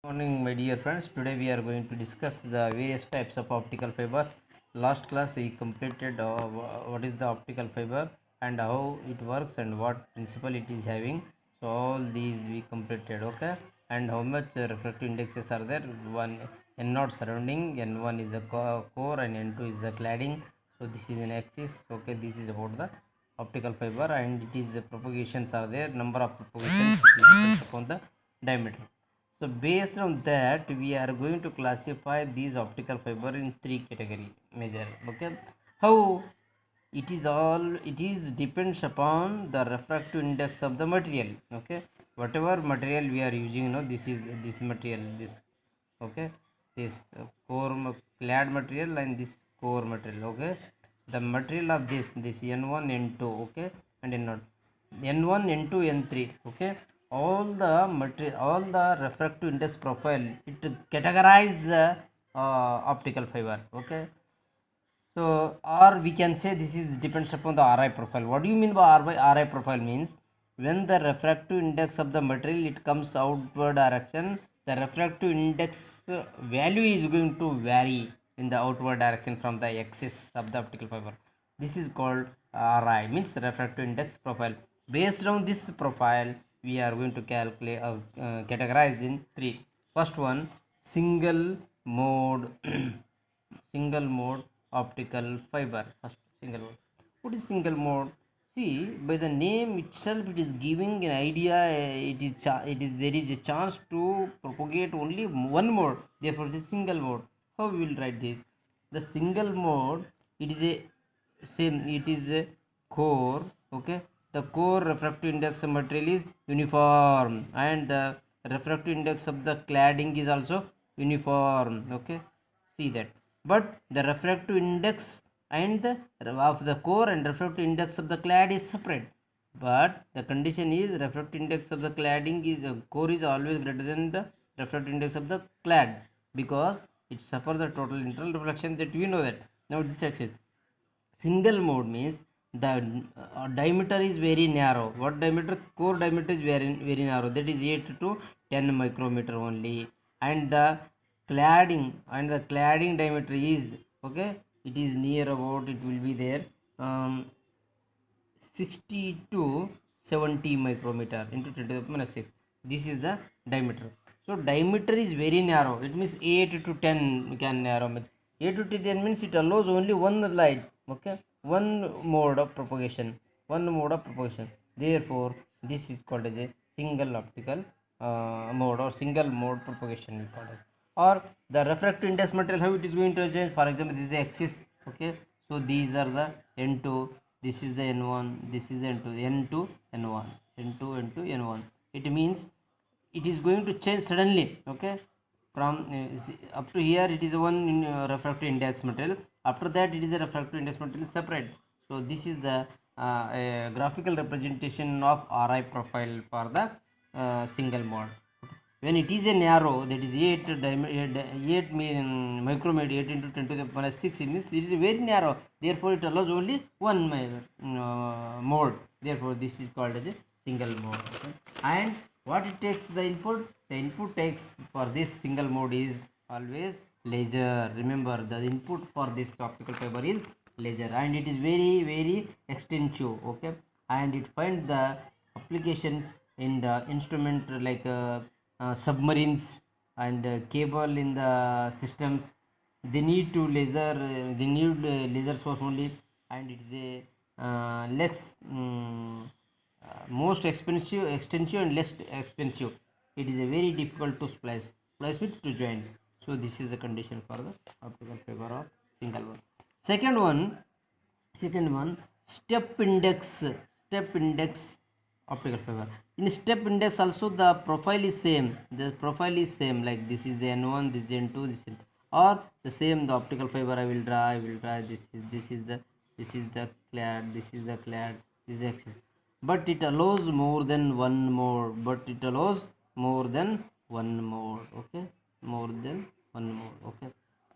Morning, my dear friends. Today we are going to discuss the various types of optical fibers. Last class we completed what is the optical fiber and how it works and what principle it is having. So all these we completed, okay. And how much refractive indexes are there? One n0 surrounding, n1 is the core, and n2 is the cladding. So this is an axis, okay. This is about the optical fiber, and it is propagations are there. Number of propagations it depends upon the diameter. So based on that, we are going to classify these optical fiber in three category major. Okay, how it is depends upon the refractive index of the material. Okay, whatever material we are using, this is this material, this, okay, this core clad material and this core material. Okay, the material of this n1 n2, okay, and n1 n2 n3, okay, all the material, all the refractive index profile, it categorize the optical fiber. Okay, so or we can say this is depends upon the RI profile. What do you mean by RI profile? Means when the refractive index of the material it comes outward direction, the refractive index value is going to vary in the outward direction from the axis of the optical fiber. This is called RI, means refractive index profile. Based on this profile, we are going to calculate categorize in three. First one, single mode single mode optical fiber. First, single mode. What is single mode? See, by the name itself it is giving an idea. It is there is a chance to propagate only one mode, therefore it is single mode. How we will write this? The single mode, it is a same, it is a core, okay. The core refractive index of material is uniform, and the refractive index of the cladding is also uniform, okay. See that. But the refractive index and the of the core and refractive index of the clad is separate. But the condition is refractive index of the cladding is core is always greater than the refractive index of the clad, because it suffers the total internal reflection, that we know that. Now this axis, single mode means the diameter is very narrow. What diameter? Core diameter is very narrow, that is 8 to 10 micrometer only, and the cladding diameter is, okay, it is near about, it will be there 60 to 70 micrometer into 10 to the minus 6. This is the diameter. So diameter is very narrow, it means 8 to 10 can narrow. 8 to 10 means it allows only one light, okay, one mode of propagation, therefore this is called as a single optical mode, or single mode propagation we call as. Or the refractive index material, how it is going to change? For example, this is the axis, okay. So these are the n2, this is the n1, this is the n2 n1, n2 n1. It means it is going to change suddenly, okay. From up to here it is one refractive index material, after that it is a refractive index material separate. So this is the graphical representation of RI profile for the single mode. When it is a narrow, that is 8 micrometer, 8 into 10 to the minus 6, it means it is very narrow, therefore it allows only one mode, therefore this is called as a single mode, okay. And what it takes the input? The input takes for this single mode is always laser. Remember, the input for this optical fiber is laser, and it is very extensive, okay. And it finds the applications in the instrument like submarines and cable in the systems. They need to laser, they need laser source only, and it is a less most extensive and less expensive. It is a very difficult to splice with to join. So this is the condition for the optical fiber of single one. Second one, step index optical fiber. In step index also the profile is same, like this is the n1, this is n2, this is, or the same the optical fiber I will draw, this is the clad, this is the clad, this is the axis. But it allows more than one mode, okay, more than one mode, okay.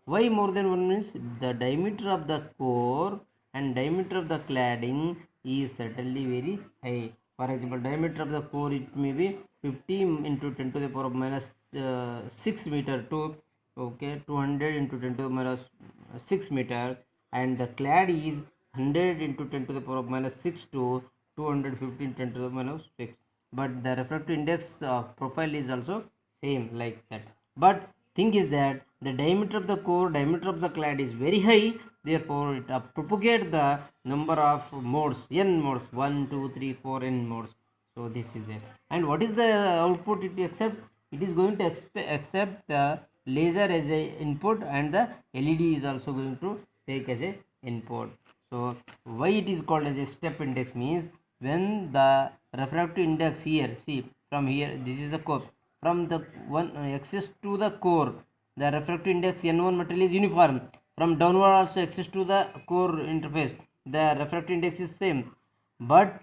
Why more than one? Means the diameter of the core and diameter of the cladding is certainly very high. For example, diameter of the core, it may be 50 into 10 to the power of minus 6 meter to, okay, 200 into 10 to the minus 6 meter, and the clad is 100 into 10 to the power of minus 6 to 215 10 to the minus 6, but the refractive index profile is also same like that. But thing is that the diameter of the core, diameter of the clad is very high, therefore it propagate the number of modes, n modes, 1 2 3 4 n modes. So this is it. And what is the output it accept? It is going to accept the laser as a input, and the LED is also going to take as a input. So why it is called as a step index means, when the refractive index here, see from here, this is the core, from the one axis to the core, the refractive index n1 material is uniform. From downward also axis to the core interface, the refractive index is same. But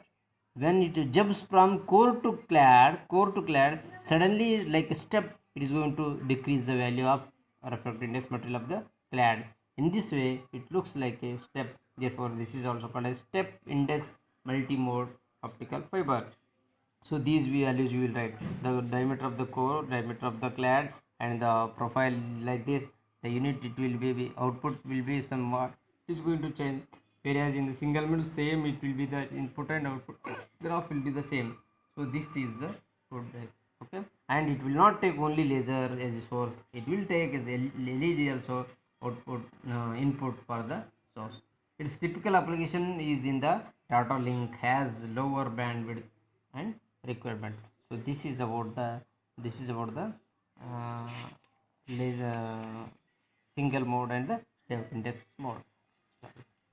when it jumps from core to clad, suddenly like a step, it is going to decrease the value of refractive index material of the clad. In this way it looks like a step, therefore this is also called as step index multimode optical fiber. So these values you will write: the diameter of the core, diameter of the clad, and the profile like this. The unit it will be, output will be somewhat, it is going to change, whereas in the single mode same, it will be the input and output graph will be the same. So this is the code, okay. And it will not take only laser as a source, it will take as LED also output, input for the source. Its typical application is in the data link, has lower bandwidth and requirement. So this is about the uh, laser single mode and the step index mode.